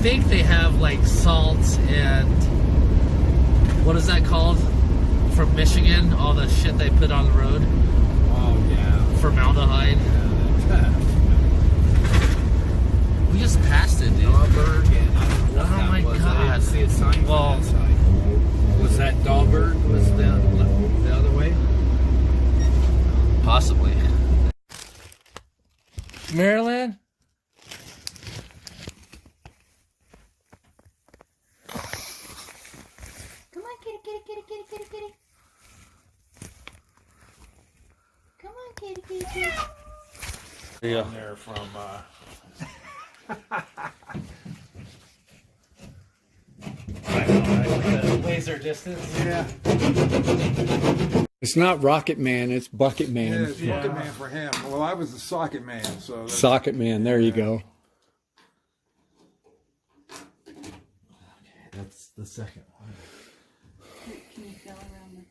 think they have like salts and what is that called from Michigan? All the shit they put on the road. Oh yeah, Formaldehyde. Yeah, We just passed it, dude. Dahlberg and I don't know what Oh that my was. I God. didn't see a sign Well, for that side. Was that Dahlberg? Was the other way? Possibly. Marylin? Come on, kitty, kitty, kitty, kitty, kitty, kitty. Come on, kitty, kitty, kitty. Yeah. There from Laser distance. yeah. It's not Rocket Man, it's Bucket Yeah, Man. it's Bucket Man for him. Well, I was the Socket Man, so that's, Socket Man, there you go. That's the second one. Can you feel around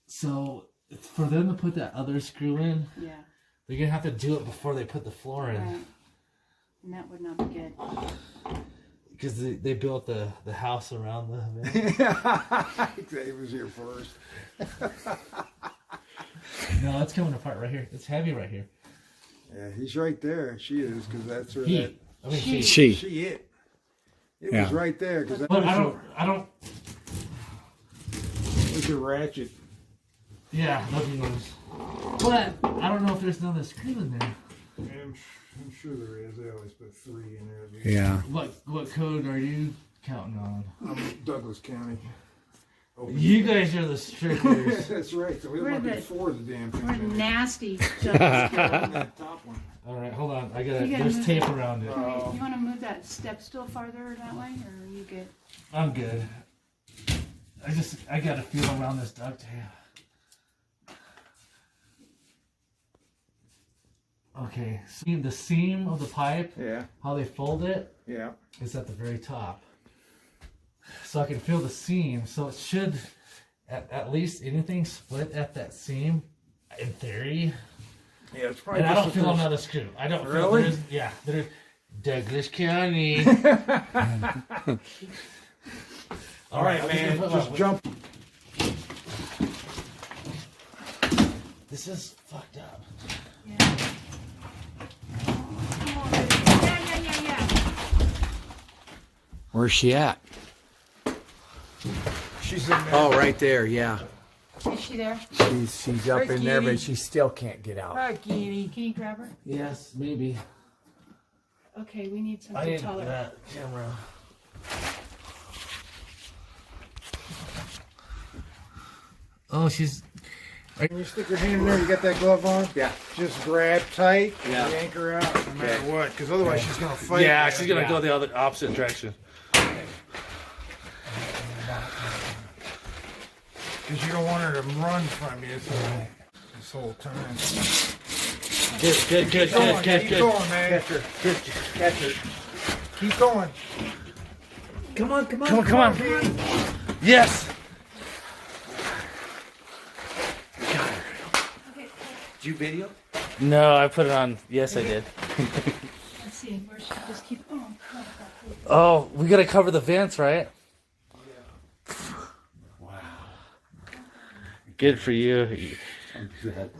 So, for them to put that other screw in, the... Yeah, they're gonna have to do it before they put the floor in. right. And that would not be good. Because they built the house around the event. Dave was here first. No, it's coming apart right here. It's heavy right here. Yeah, he's right there. She is, because that's her. He. That, I mean, she. She. she it. It Yeah. was right there, because that But was I don't. your ratchet. Yeah, nothing knows. But I don't know if there's another screw in there. I'm sure there is. They always put 3 in there. Yeah. What code are you counting on? I'm Douglas County. Open You space. guys are the strickers. That's right. So we We're might be the- 4 of the damn thing. We're man. nasty. Douglas. That top one. All right, hold on. You gotta There's move tape that. around it. You want to move that step stool farther that way, or are you good? I'm good. I got to feel around this duct tape. Okay, see the seam of the pipe, Yeah. how they fold it, Yeah. is at the very top. So I can feel the seam. So it should, at least anything split at that seam, in theory. Yeah, it's probably And I just don't the feel first- another screw. I don't feel Really? there's, yeah, there's Douglas County. All right, man. Just jump. This is fucked up. Yeah. Come on, baby. Yeah. Where's she at? She's in there. Oh, right there, yeah. Is she there? She's up in there, but she still can't get out. Hi, Kitty. Can you grab her? Yes, maybe. Okay, we need I something need taller. that camera. Oh, she's. Can you stick your hand in there? You got that glove on? Yeah. Just grab tight. Yeah. And yank her out no matter what, because otherwise she's gonna fight. Yeah, man. she's gonna go the other opposite direction. Because you don't want her to run from you this whole time. Good. Keep going, man. Catch her. Keep going. Come on. Yes. Did you video? No, I put it on. Yes, I did. Let's see. Where should I just keep? Oh, Oh, we gotta cover the vents, right? Wow. Good for you. Don't do that.